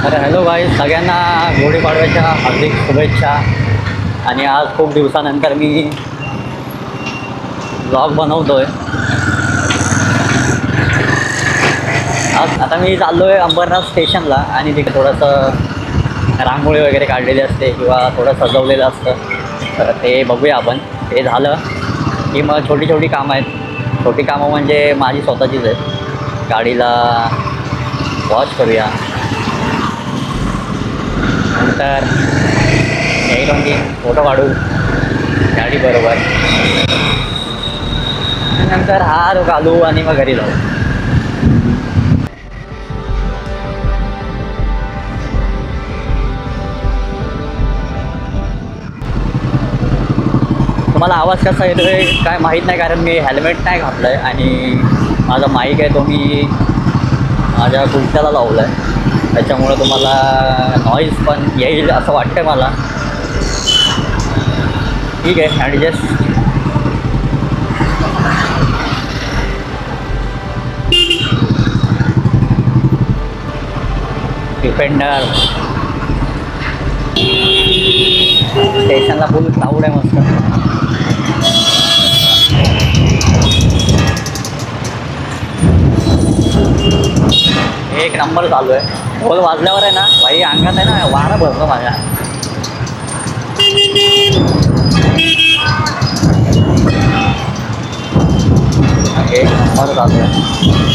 तर हॅलो भाई, सगळ्यांना गुढीपाडव्याच्या हार्दिक शुभेच्छा. आणि आज खूप दिवसानंतर मी ब्लॉग बनवतोय. आज आता मी चाललो आहे अंबरनाथ स्टेशनला आणि तिथे थोडंसं रांगोळी वगैरे काढलेली असते किंवा थोडं सजवलेलं असतं. तर ते बघूया आपण. ते झालं की मग छोटी छोटी कामं आहेत. छोटी कामं म्हणजे माझी स्वतःचीच आहेत. गाडीला वॉश करूया, नंतर एक दोन तीन फोटो काढू गाडी बरोबर, नंतर हार घालू आणि मग घरी जाऊ. तुम्हाला आवाज कसा येतोय काय माहीत नाही, कारण मी हेल्मेट नाही घातलं आहे आणि माझा माईक आहे तो मी माझ्या गुडघ्याला लावला आहे. त्याच्यामुळं तुम्हाला नॉईज पण येईल असं वाटतं मला. ठीक आहे, ॲडजस्ट. डिफेंडर स्टेशनला फुल क्राऊड आहे मस्त. एक नंबर चालू आहे. ढोल वाजल्यावर आहे ना भाई, अंगात आहे ना वारा भरतो माझ्या. एक नंबर चालू आहे.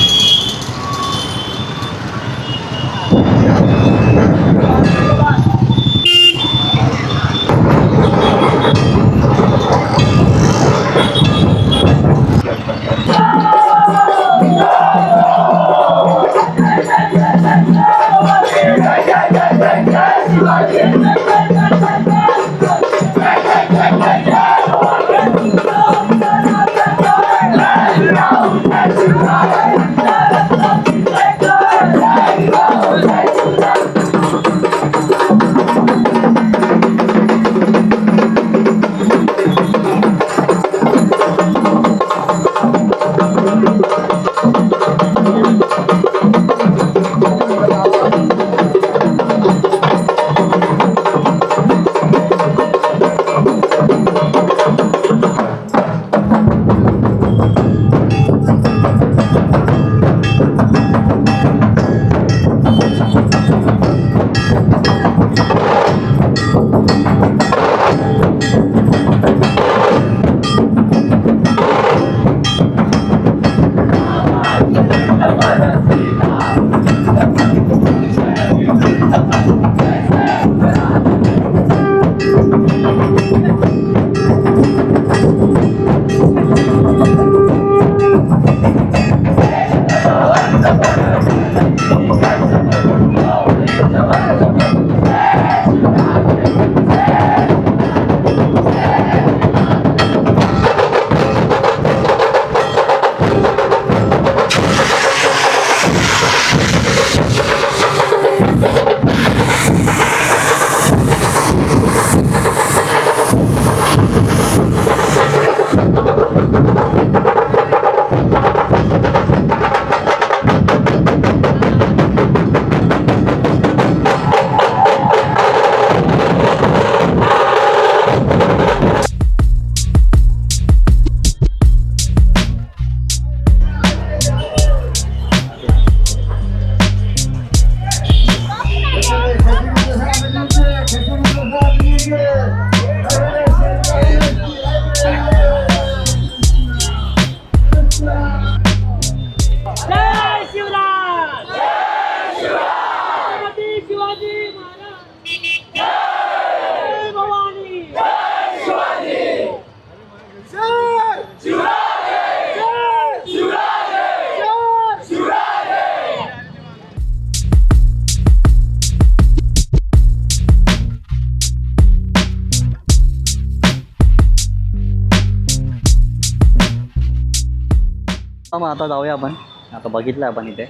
मग आता जाऊया आपण. आता बघितलं आपण इथे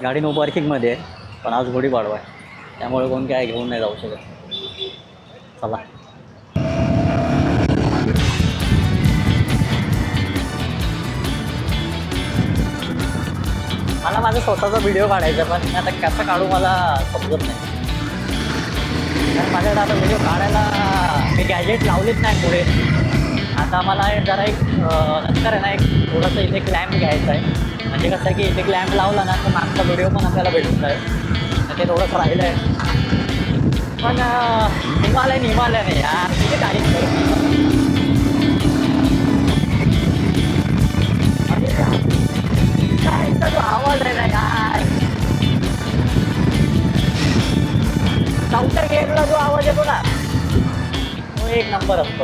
गाडी नो पार्किंगमध्ये आहे, पण आज गुढीपाडवा आहे त्यामुळे कोण काय घेऊन नाही जाऊ शकत. चला. माझा स्वतःचा व्हिडिओ काढायचा, पण मी आता कसं काढू मला समजत नाही. कारण माझ्याकडे आता व्हिडिओ काढायला मी गॅजेट लावलेच नाही पुढे. आता मला जरा एक नंतर आहे ना एक थोडंसं इथे क्लॅम्प घ्यायचं आहे. म्हणजे कसं आहे की इथे क्लॅम्प लावला ना तर मागचा व्हिडिओ पण आपल्याला भेटून जाईल. तर ते थोडंसं राहिलं आहे. पण हिमालय नाही यार, किती तारीफ करू. काय जो आवाज आहे ना यार, चौथ्या गेटला जो आवाज येतो ना तो एक नंबर असतो.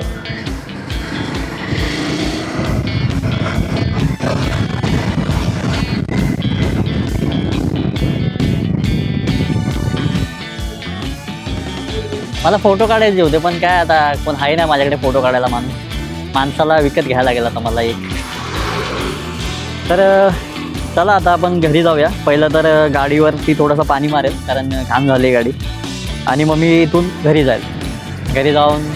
मला फोटो काढायचे होते, पण काय आता कोण आहे ना माझ्याकडे फोटो काढायला माणसाला विकत घ्यायला लागेल आता मला एक. तर चला आता आपण घरी जाऊया. पहिलं तर गाडीवरती थोडंसं पाणी मारेल कारण घाण झाली गाडी, आणि मग मी इथून घरी जाईल. घरी जाऊन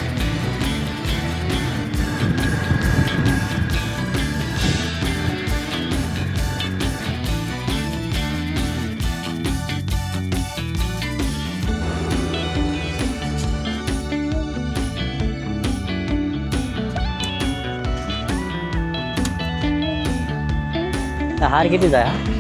हार कितीचा आहे?